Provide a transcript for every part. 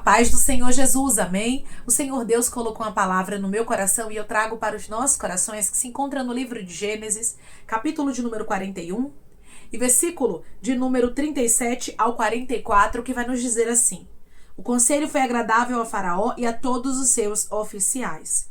paz do Senhor Jesus, amém? O Senhor Deus colocou uma palavra no meu coração e eu trago para os nossos corações, que se encontra no livro de Gênesis, capítulo de número 41 e versículo de número 37 ao 44, que vai nos dizer assim: o conselho foi agradável a Faraó e a todos os seus oficiais.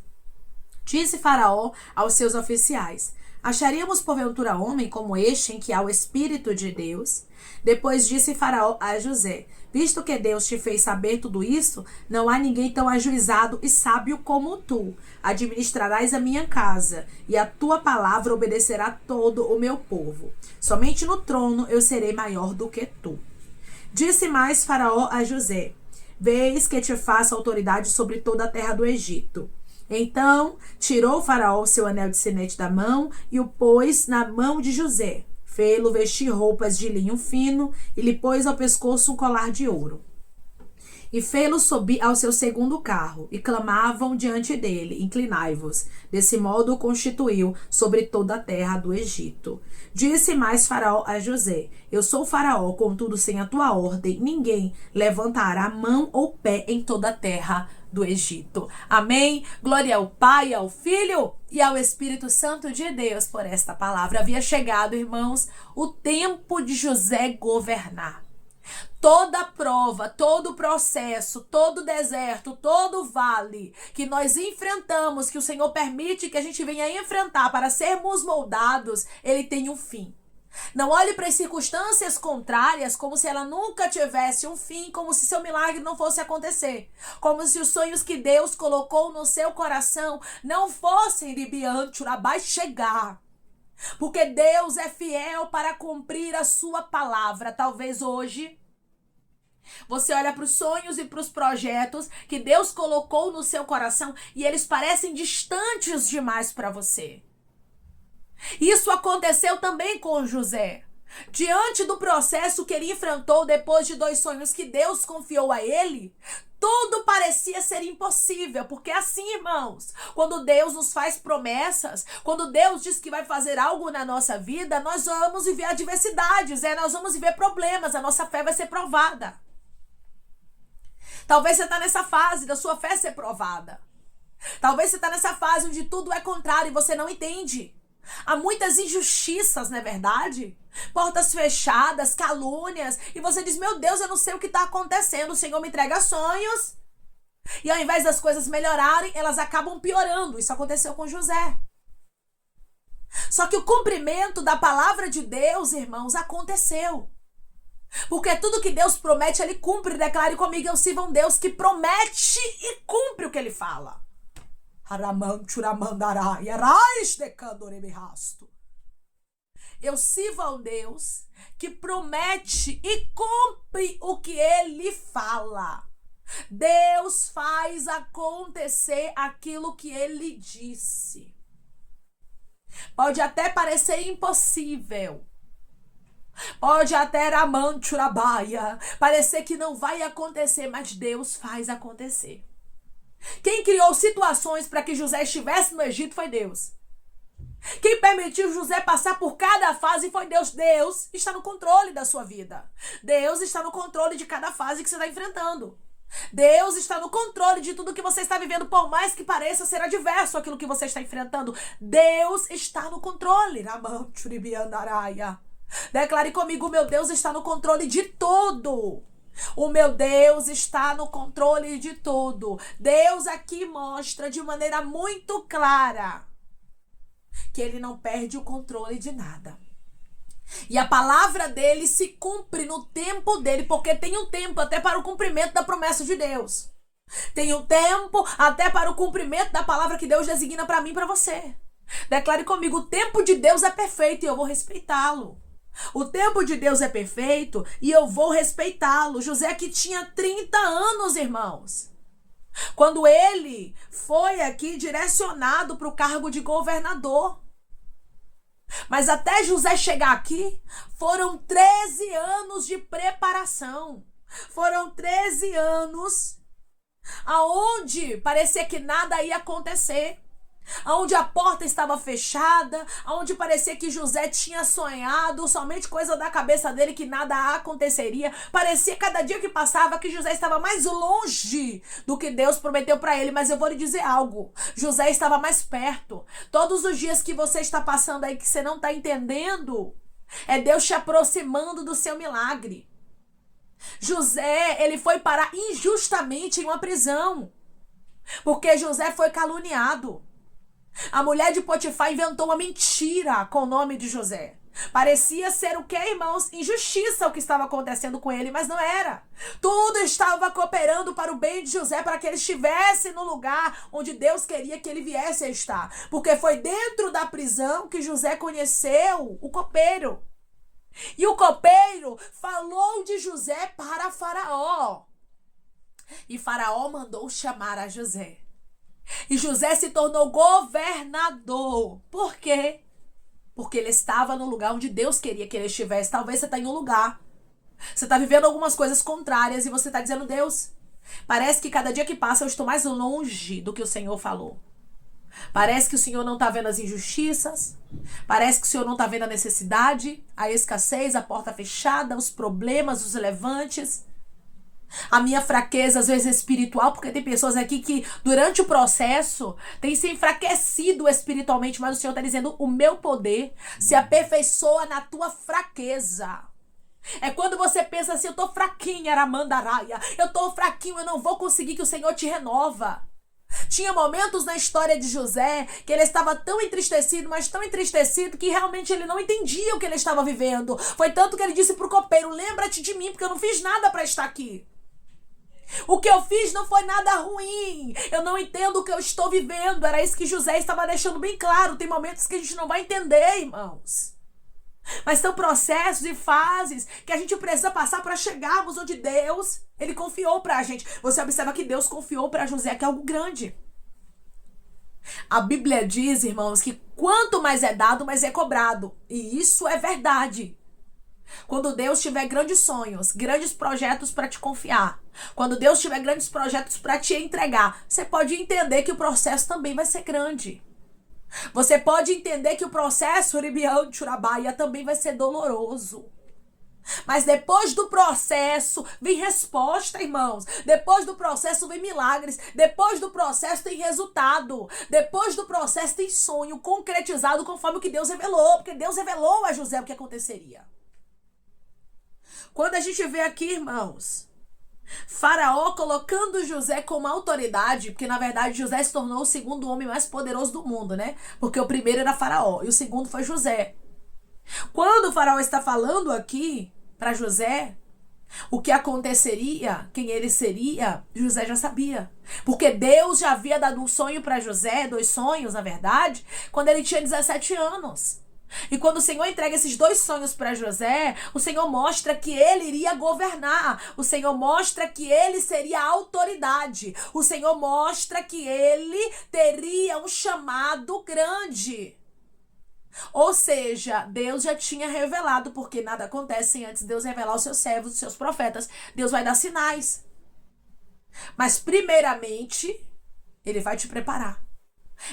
Disse Faraó aos seus oficiais: acharíamos porventura homem como este em que há o Espírito de Deus? Depois disse Faraó a José: visto que Deus te fez saber tudo isso, não há ninguém tão ajuizado e sábio como tu. Administrarás a minha casa, e a tua palavra obedecerá todo o meu povo. Somente no trono eu serei maior do que tu. Disse mais Faraó a José: vês que te faço autoridade sobre toda a terra do Egito. Então tirou Faraó o seu anel de sinete da mão e o pôs na mão de José. Fê-lo vestir roupas de linho fino e lhe pôs ao pescoço um colar de ouro. E fê-lo subir ao seu segundo carro, e clamavam diante dele: inclinai-vos. Desse modo o constituiu sobre toda a terra do Egito. Disse mais Faraó a José: eu sou Faraó, contudo sem a tua ordem ninguém levantará mão ou pé em toda a terra do Egito. Amém? Glória ao Pai, ao Filho e ao Espírito Santo de Deus por esta palavra. Havia chegado, irmãos, o tempo de José governar. Toda prova, todo processo, todo deserto, todo vale que nós enfrentamos, que o Senhor permite que a gente venha enfrentar para sermos moldados, ele tem um fim. Não olhe para as circunstâncias contrárias como se ela nunca tivesse um fim, como se seu milagre não fosse acontecer. Como se os sonhos que Deus colocou no seu coração não fossem vai chegar. Porque Deus é fiel para cumprir a sua palavra. Talvez hoje você olha para os sonhos e para os projetos que Deus colocou no seu coração e eles parecem distantes demais para você. Isso aconteceu também com José. Diante do processo que ele enfrentou depois de 2 sonhos que Deus confiou a ele, tudo parecia ser impossível, porque assim, irmãos, quando Deus nos faz promessas, quando Deus diz que vai fazer algo na nossa vida, nós vamos viver adversidades, nós vamos viver problemas, a nossa fé vai ser provada. Talvez você está nessa fase da sua fé ser provada. Talvez você está nessa fase onde tudo é contrário e você não entende. Há muitas injustiças, não é verdade? Portas fechadas, calúnias. E você diz: meu Deus, eu não sei o que está acontecendo. O Senhor me entrega sonhos. E ao invés das coisas melhorarem, elas acabam piorando. Isso aconteceu com José. Só que o cumprimento da palavra de Deus, irmãos, aconteceu. Porque tudo que Deus promete, ele cumpre. Declare comigo: eu sirvo um Deus que promete e cumpre o que ele fala. Eu sirvo a um Deus que promete e cumpre o que ele fala. Deus faz acontecer aquilo que ele disse. Pode até parecer impossível. Pode até parecer que não vai acontecer, mas Deus faz acontecer. Quem criou situações para que José estivesse no Egito foi Deus. Quem permitiu José passar por cada fase foi Deus. Deus está no controle da sua vida. Deus está no controle de cada fase que você está enfrentando. Deus está no controle de tudo que você está vivendo, por mais que pareça ser adverso aquilo que você está enfrentando. Deus está no controle. Declare comigo: meu Deus está no controle de tudo. O meu Deus está no controle de tudo. Deus aqui mostra de maneira muito clara que ele não perde o controle de nada. E a palavra dele se cumpre no tempo dele, porque tem um tempo até para o cumprimento da promessa de Deus. Tem um tempo até para o cumprimento da palavra que Deus designa para mim e para você. Declare comigo: o tempo de Deus é perfeito e eu vou respeitá-lo. O tempo de Deus é perfeito e eu vou respeitá-lo. José que tinha 30 anos, irmãos, quando ele foi aqui direcionado para o cargo de governador. Mas até José chegar aqui, foram 13 anos de preparação. Foram 13 anos aonde parecia que nada ia acontecer. onde a porta estava fechada, onde parecia que José tinha sonhado, somente coisa da cabeça dele, que nada aconteceria. Parecia cada dia que passava que José estava mais longe do que Deus prometeu para ele. Mas eu vou lhe dizer algo, José estava mais perto. Todos os dias que você está passando aí que você não está entendendo, é Deus te aproximando do seu milagre. José, ele foi parar injustamente em uma prisão, porque José foi caluniado. A mulher de Potifar inventou uma mentira com o nome de José. Parecia ser o quê, irmãos? Injustiça o que estava acontecendo com ele, mas não era. Tudo estava cooperando para o bem de José, para que ele estivesse no lugar onde Deus queria que ele viesse a estar. Porque foi dentro da prisão que José conheceu o copeiro. E o copeiro falou de José para Faraó. E Faraó mandou chamar a José. E José se tornou governador. Por quê? Porque ele estava no lugar onde Deus queria que ele estivesse. Talvez você está em um lugar, você está vivendo algumas coisas contrárias e você está dizendo: Deus, parece que cada dia que passa eu estou mais longe do que o Senhor falou. Parece que o Senhor não está vendo as injustiças. Parece que o Senhor não está vendo a necessidade, a escassez, a porta fechada, os problemas, os levantes. A minha fraqueza, às vezes, espiritual, porque tem pessoas aqui que, durante o processo, têm se enfraquecido espiritualmente, mas o Senhor está dizendo: o meu poder se aperfeiçoa na tua fraqueza. É quando você pensa assim: eu tô fraquinha, Aramandaraia, eu tô fraquinho, eu não vou conseguir, que o Senhor te renova. Tinha momentos na história de José que ele estava tão entristecido, mas tão entristecido, que realmente ele não entendia o que ele estava vivendo. Foi tanto que ele disse pro copeiro: lembra-te de mim, porque eu não fiz nada para estar aqui. O que eu fiz não foi nada ruim. Eu não entendo o que eu estou vivendo. Era isso que José estava deixando bem claro. Tem momentos que a gente não vai entender, irmãos. Mas são processos e fases que a gente precisa passar para chegarmos onde Deus, ele confiou para a gente. Você observa que Deus confiou para José que é algo grande. A Bíblia diz, irmãos, que quanto mais é dado, mais é cobrado. E isso é verdade. Quando Deus tiver grandes sonhos, grandes projetos para te confiar, quando Deus tiver grandes projetos para te entregar, você pode entender que o processo também vai ser grande. Você pode entender que o processo, Ribião de Churabaia, também vai ser doloroso. Mas depois do processo vem resposta, irmãos. Depois do processo vem milagres. Depois do processo tem resultado. Depois do processo tem sonho concretizado conforme o que Deus revelou. Porque Deus revelou a José o que aconteceria. Quando a gente vê aqui, irmãos, Faraó colocando José como autoridade, porque na verdade José se tornou o segundo homem mais poderoso do mundo, né? Porque o primeiro era Faraó e o segundo foi José. Quando o Faraó está falando aqui para José o que aconteceria, quem ele seria, José já sabia. Porque Deus já havia dado um sonho para José, 2 sonhos, na verdade, quando ele tinha 17 anos. E quando o Senhor entrega esses 2 sonhos para José, o Senhor mostra que ele iria governar. O Senhor mostra que ele seria a autoridade. O Senhor mostra que ele teria um chamado grande. Ou seja, Deus já tinha revelado, porque nada acontece sem antes Deus revelar aos seus servos, os seus profetas. Deus vai dar sinais. Mas primeiramente, ele vai te preparar.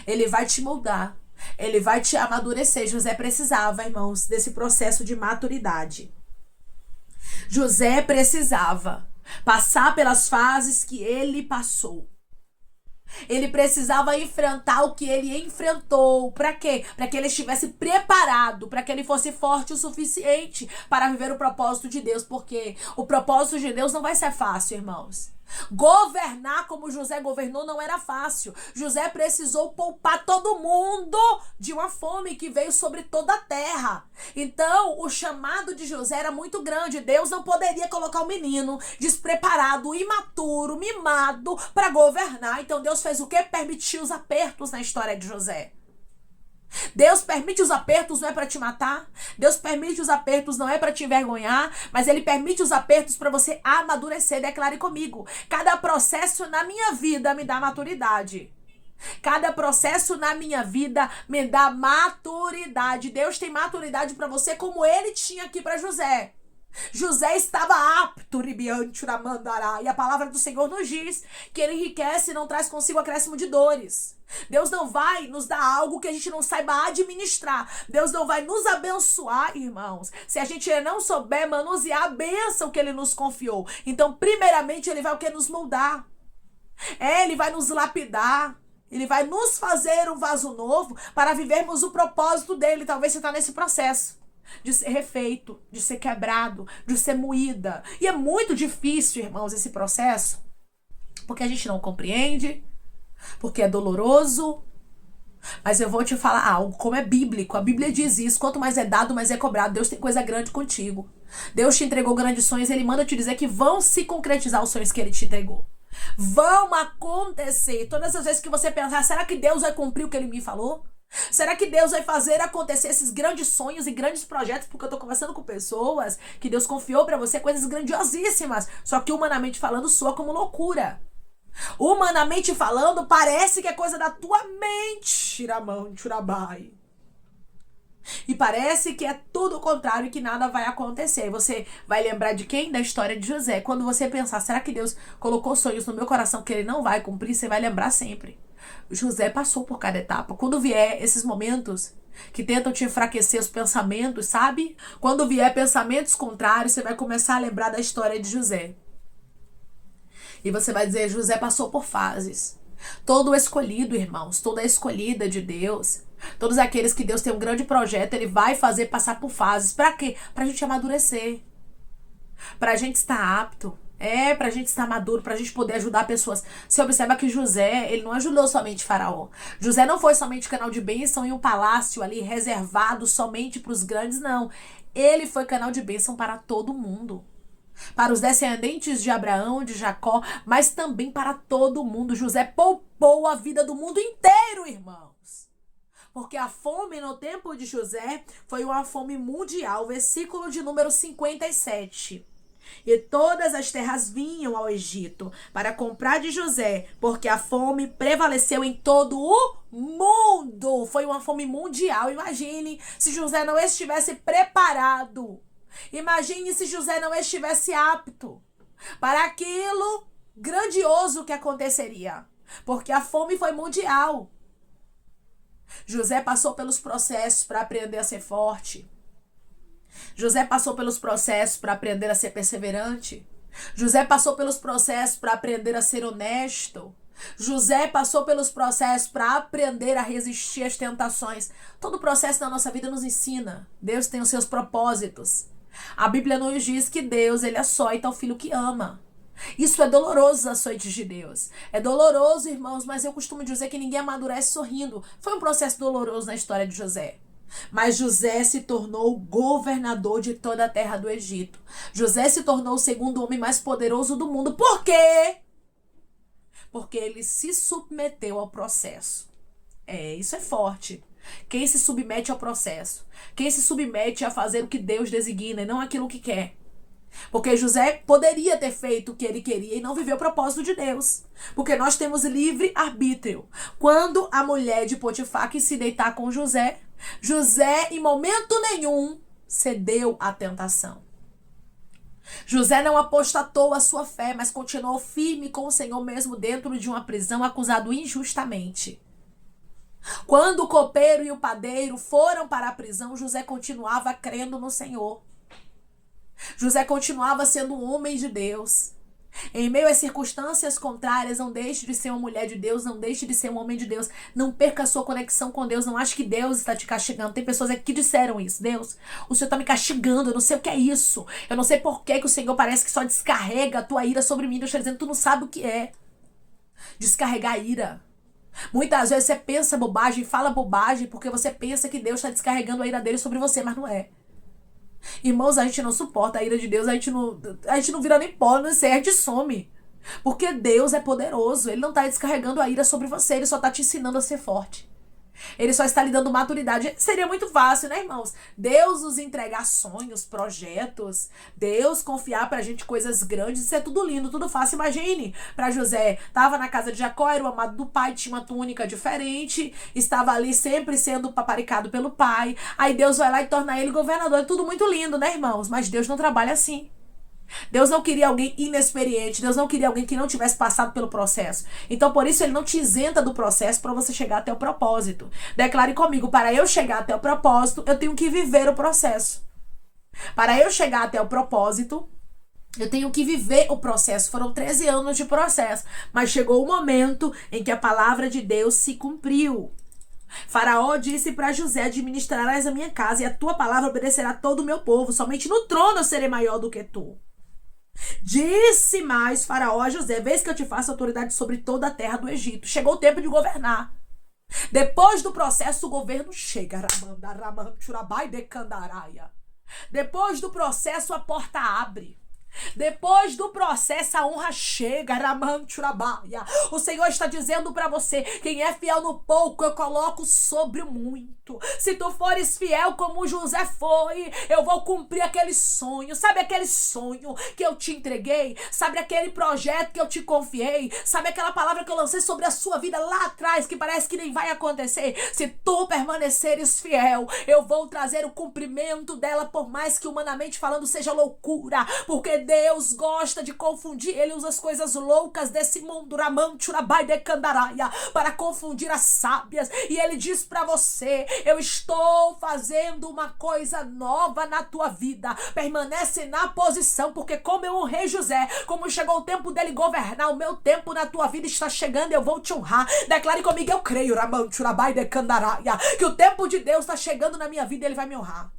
Ele vai te moldar. Ele vai te amadurecer. José precisava, irmãos, desse processo de maturidade. José precisava passar pelas fases que ele passou. Ele precisava enfrentar o que ele enfrentou. Para quê? Para que ele estivesse preparado, para que ele fosse forte o suficiente para viver o propósito de Deus. Porque o propósito de Deus não vai ser fácil, irmãos. Governar como José governou não era fácil. José precisou poupar todo mundo de uma fome que veio sobre toda a terra. Então, o chamado de José era muito grande. Deus não poderia colocar um menino despreparado, imaturo, mimado para governar. Então, Deus fez o quê? Permitiu os apertos na história de José. Deus permite os apertos não é para te matar. Deus permite os apertos não é para te envergonhar, mas Ele permite os apertos para você amadurecer. Declare comigo: cada processo na minha vida me dá maturidade. Cada processo na minha vida me dá maturidade. Deus tem maturidade para você como Ele tinha aqui para José. José estava apto, ribiante, uramandará. E a palavra do Senhor nos diz que ele enriquece e não traz consigo acréscimo de dores. Deus não vai nos dar algo que a gente não saiba administrar. Deus não vai nos abençoar, irmãos, se a gente não souber manusear a bênção que ele nos confiou. Então, primeiramente, ele vai o que? Nos moldar. Ele vai nos lapidar. Ele vai nos fazer um vaso novo para vivermos o propósito dele. Talvez você está nesse processo de ser refeito, de ser quebrado, de ser moída. E é muito difícil, irmãos, esse processo, porque a gente não compreende, porque é doloroso. Mas eu vou te falar algo, como é bíblico. A Bíblia diz isso: quanto mais é dado, mais é cobrado. Deus tem coisa grande contigo. Deus te entregou grandes sonhos. Ele manda te dizer que vão se concretizar os sonhos que ele te entregou. Vão acontecer. Todas as vezes que você pensar, será que Deus vai cumprir o que ele me falou? Será que Deus vai fazer acontecer esses grandes sonhos e grandes projetos? Porque eu tô conversando com pessoas que Deus confiou pra você coisas grandiosíssimas. Só que humanamente falando soa como loucura. Humanamente falando parece que é coisa da tua mente. Tiramão, tirabai. E parece que é tudo o contrário, que nada vai acontecer. Você vai lembrar de quem? Da história de José. Quando você pensar, será que Deus colocou sonhos no meu coração que ele não vai cumprir? Você vai lembrar sempre. José passou por cada etapa. Quando vier esses momentos que tentam te enfraquecer os pensamentos, sabe? Quando vier pensamentos contrários, você vai começar a lembrar da história de José. E você vai dizer, José passou por fases. Todo escolhido, irmãos, toda escolhida de Deus, todos aqueles que Deus tem um grande projeto, ele vai fazer passar por fases. Pra quê? Pra gente amadurecer. Pra gente estar apto. Pra gente estar maduro, pra gente poder ajudar pessoas. Você observa que José, ele não ajudou somente Faraó. José não foi somente canal de bênção em um palácio ali reservado somente para os grandes, não. Ele foi canal de bênção para todo mundo. Para os descendentes de Abraão, de Jacó, mas também para todo mundo. José poupou a vida do mundo inteiro, irmãos. Porque a fome no tempo de José foi uma fome mundial. Versículo de número 57. E todas as terras vinham ao Egito para comprar de José, porque a fome prevaleceu em todo o mundo. Foi uma fome mundial. Imagine se José não estivesse preparado. Imagine se José não estivesse apto para aquilo grandioso que aconteceria. Porque a fome foi mundial. José passou pelos processos para aprender a ser forte. José passou pelos processos para aprender a ser perseverante. José passou pelos processos para aprender a ser honesto. José passou pelos processos para aprender a resistir às tentações. Todo o processo da nossa vida nos ensina. Deus tem os seus propósitos. A Bíblia nos diz que Deus, ele açoita o filho que ama. Isso é doloroso, os açoites de Deus. É doloroso, irmãos, mas eu costumo dizer que ninguém amadurece sorrindo. Foi um processo doloroso na história de José. Mas José se tornou governador de toda a terra do Egito. José se tornou o segundo homem mais poderoso do mundo. Por quê? Porque ele se submeteu ao processo. Isso é forte. Quem se submete ao processo, quem se submete a fazer o que Deus designa e não aquilo que quer. Porque José poderia ter feito o que ele queria e não viveu o propósito de Deus. Porque nós temos livre arbítrio. Quando a mulher de Potifar quis se deitar com José, José em momento nenhum cedeu à tentação. José não apostatou a sua fé, mas continuou firme com o Senhor mesmo dentro de uma prisão, acusado injustamente. Quando o copeiro e o padeiro foram para a prisão, José continuava crendo no Senhor. José continuava sendo um homem de Deus. Em meio às circunstâncias contrárias, não deixe de ser uma mulher de Deus, não deixe de ser um homem de Deus. Não perca a sua conexão com Deus, não ache que Deus está te castigando. Tem pessoas aqui que disseram isso. Deus, o Senhor está me castigando, eu não sei o que é isso. Eu não sei por que o Senhor parece que só descarrega a tua ira sobre mim. Deus está dizendo, tu não sabe o que é descarregar ira. Muitas vezes você pensa bobagem, fala bobagem, porque você pensa que Deus está descarregando a ira dele sobre você, mas não é. Irmãos, a gente não suporta a ira de Deus, a gente não vira nem pó, não sei, a gente some. Porque Deus é poderoso, ele não está descarregando a ira sobre você, ele só está te ensinando a ser forte. Ele só está lhe dando maturidade. Seria muito fácil, né, irmãos? Deus nos entregar sonhos, projetos. Deus confiar pra gente coisas grandes. Isso é tudo lindo, tudo fácil. Imagine, pra José, estava na casa de Jacó, era o amado do pai, tinha uma túnica diferente, estava ali sempre sendo paparicado pelo pai. Aí Deus vai lá e torna ele governador. É tudo muito lindo, né, irmãos? Mas Deus não trabalha assim. Deus não queria alguém inexperiente. Deus não queria alguém que não tivesse passado pelo processo. Então, por isso, ele não te isenta do processo para você chegar até o propósito. Declare comigo, para eu chegar até o propósito, eu tenho que viver o processo. Para eu chegar até o propósito, eu tenho que viver o processo. Foram 13 anos de processo. Mas chegou o momento em que a palavra de Deus se cumpriu. Faraó disse para José: administrarás a minha casa e a tua palavra obedecerá a todo o meu povo. Somente no trono eu serei maior do que tu. Disse mais Faraó a José: vês que eu te faço autoridade sobre toda a terra do Egito. Chegou o tempo de governar. Depois do processo, o governo chega. Depois do processo, a porta abre. Depois do processo, a honra chega. O Senhor está dizendo para você: quem é fiel no pouco, eu coloco sobre o muito. Se tu fores fiel como José foi, eu vou cumprir aquele sonho. Sabe aquele sonho que eu te entreguei? Sabe aquele projeto que eu te confiei? Sabe aquela palavra que eu lancei sobre a sua vida lá atrás, que parece que nem vai acontecer? Se tu permaneceres fiel, eu vou trazer o cumprimento dela, por mais que humanamente falando seja loucura, porque Deus gosta de confundir. Ele usa as coisas loucas desse mundo para confundir as sábias. E ele diz para você: eu estou fazendo uma coisa nova na tua vida. Permanece na posição, porque como eu honrei José, como chegou o tempo dele governar, o meu tempo na tua vida está chegando. Eu vou te honrar. Declare comigo: eu creio que o tempo de Deus está chegando na minha vida e ele vai me honrar.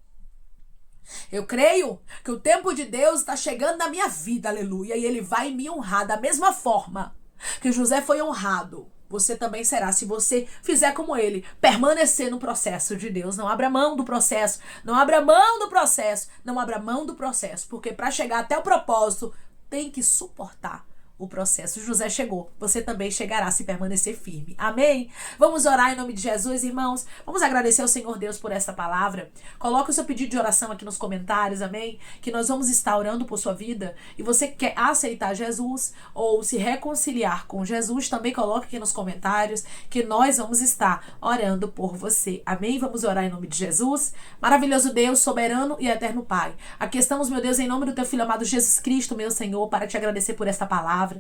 Eu creio que o tempo de Deus está chegando na minha vida, aleluia, e ele vai me honrar da mesma forma que José foi honrado. Você também será, se você fizer como ele, permanecer no processo de Deus. Não abra mão do processo, não abra mão do processo, não abra mão do processo, porque para chegar até o propósito, tem que suportar o processo. José chegou, você também chegará se permanecer firme. Amém? Vamos orar em nome de Jesus, irmãos. Vamos agradecer ao Senhor Deus por esta palavra. Coloque o seu pedido de oração aqui nos comentários, amém? Que nós vamos estar orando por sua vida. E você quer aceitar Jesus ou se reconciliar com Jesus, também coloque aqui nos comentários que nós vamos estar orando por você. Amém? Vamos orar em nome de Jesus. Maravilhoso Deus, soberano e eterno Pai. Aqui estamos, meu Deus, em nome do teu Filho amado Jesus Cristo, meu Senhor, para te agradecer por esta palavra,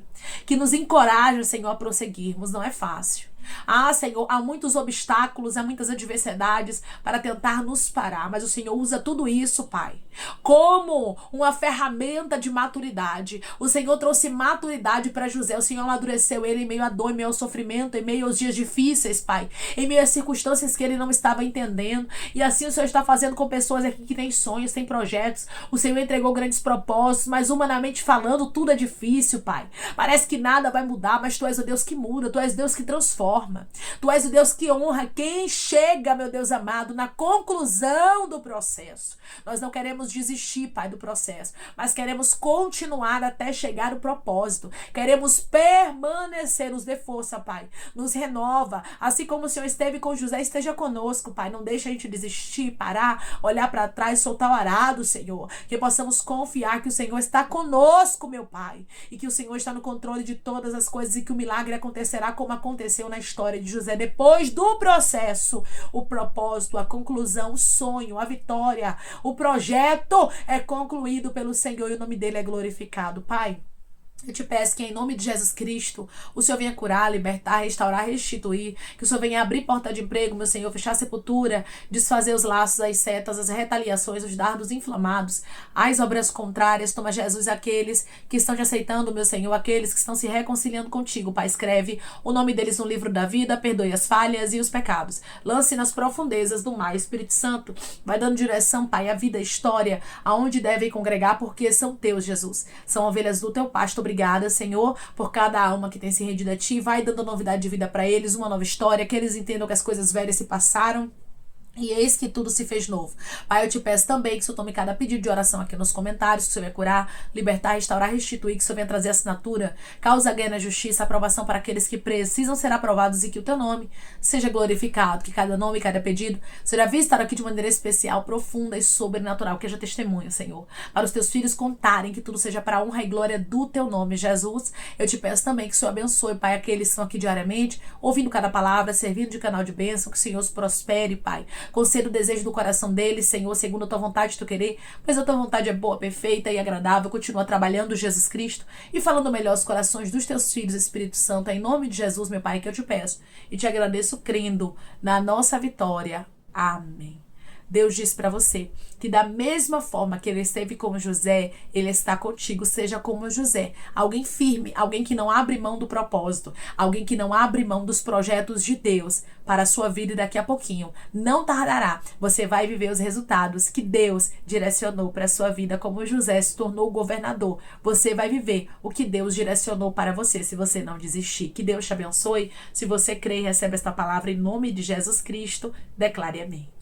que nos encoraja, Senhor, a prosseguirmos. Não é fácil. Senhor, há muitos obstáculos, há muitas adversidades para tentar nos parar, mas o Senhor usa tudo isso, Pai, como uma ferramenta de maturidade. O Senhor trouxe maturidade para José, o Senhor amadureceu ele em meio à dor, em meio ao sofrimento, em meio aos dias difíceis, Pai, em meio às circunstâncias que ele não estava entendendo, e assim o Senhor está fazendo com pessoas aqui que têm sonhos, têm projetos. O Senhor entregou grandes propósitos, mas humanamente falando, tudo é difícil, Pai. Parece que nada vai mudar, mas Tu és o Deus que muda, Tu és o Deus que transforma. Tu és o Deus que honra quem chega, meu Deus amado, na conclusão do processo. Nós não queremos desistir, Pai, do processo, mas queremos continuar até chegar ao propósito. Queremos permanecer. Nos dê força, Pai. Nos renova. Assim como o Senhor esteve com José, esteja conosco, Pai. Não deixa a gente desistir, parar, olhar para trás, soltar o arado, Senhor. Que possamos confiar que o Senhor está conosco, meu Pai. E que o Senhor está no controle de todas as coisas e que o milagre acontecerá como aconteceu na história de José. Depois do processo, o propósito, a conclusão, o sonho, a vitória, o projeto é concluído pelo Senhor e o nome dele é glorificado. Pai, eu te peço que em nome de Jesus Cristo, o Senhor venha curar, libertar, restaurar, restituir, que o Senhor venha abrir porta de emprego, meu Senhor, fechar a sepultura, desfazer os laços, as setas, as retaliações, os dardos inflamados, as obras contrárias. Toma, Jesus, aqueles que estão te aceitando, meu Senhor, aqueles que estão se reconciliando contigo, Pai, escreve o nome deles no livro da vida, perdoe as falhas e os pecados, lance nas profundezas do mar. Espírito Santo, vai dando direção, Pai, à vida, à história, aonde devem congregar, porque são teus, Jesus, são ovelhas do teu pasto. Obrigada, Senhor, por cada alma que tem se rendido a Ti. Vai dando novidade de vida para eles, uma nova história, que eles entendam que as coisas velhas se passaram E eis que tudo se fez novo. Pai, eu te peço também que o Senhor tome cada pedido de oração aqui nos comentários, que o Senhor venha curar, libertar, restaurar, restituir, que o Senhor venha trazer assinatura, causa ganha na justiça, aprovação para aqueles que precisam ser aprovados e que o teu nome seja glorificado, que cada nome, cada pedido seja visto aqui de maneira especial, profunda e sobrenatural, que haja testemunho, Senhor, para os teus filhos contarem que tudo seja para a honra e glória do teu nome, Jesus. Eu te peço também que o Senhor abençoe, Pai, aqueles que estão aqui diariamente, ouvindo cada palavra, servindo de canal de bênção, que o Senhor os prospere, Pai. Conceda o desejo do coração deles, Senhor, segundo a tua vontade, tu querer, pois a tua vontade é boa, perfeita e agradável. Continua trabalhando, Jesus Cristo, e falando melhor os corações dos teus filhos, Espírito Santo. É em nome de Jesus, meu Pai, que eu te peço e te agradeço crendo na nossa vitória. Amém. Deus diz para você que da mesma forma que ele esteve com José, ele está contigo, seja como José. Alguém firme, alguém que não abre mão do propósito, alguém que não abre mão dos projetos de Deus para a sua vida, e daqui a pouquinho, não tardará, você vai viver os resultados que Deus direcionou para a sua vida, como José se tornou governador. Você vai viver o que Deus direcionou para você, se você não desistir. Que Deus te abençoe. Se você crê e recebe esta palavra em nome de Jesus Cristo, declare amém.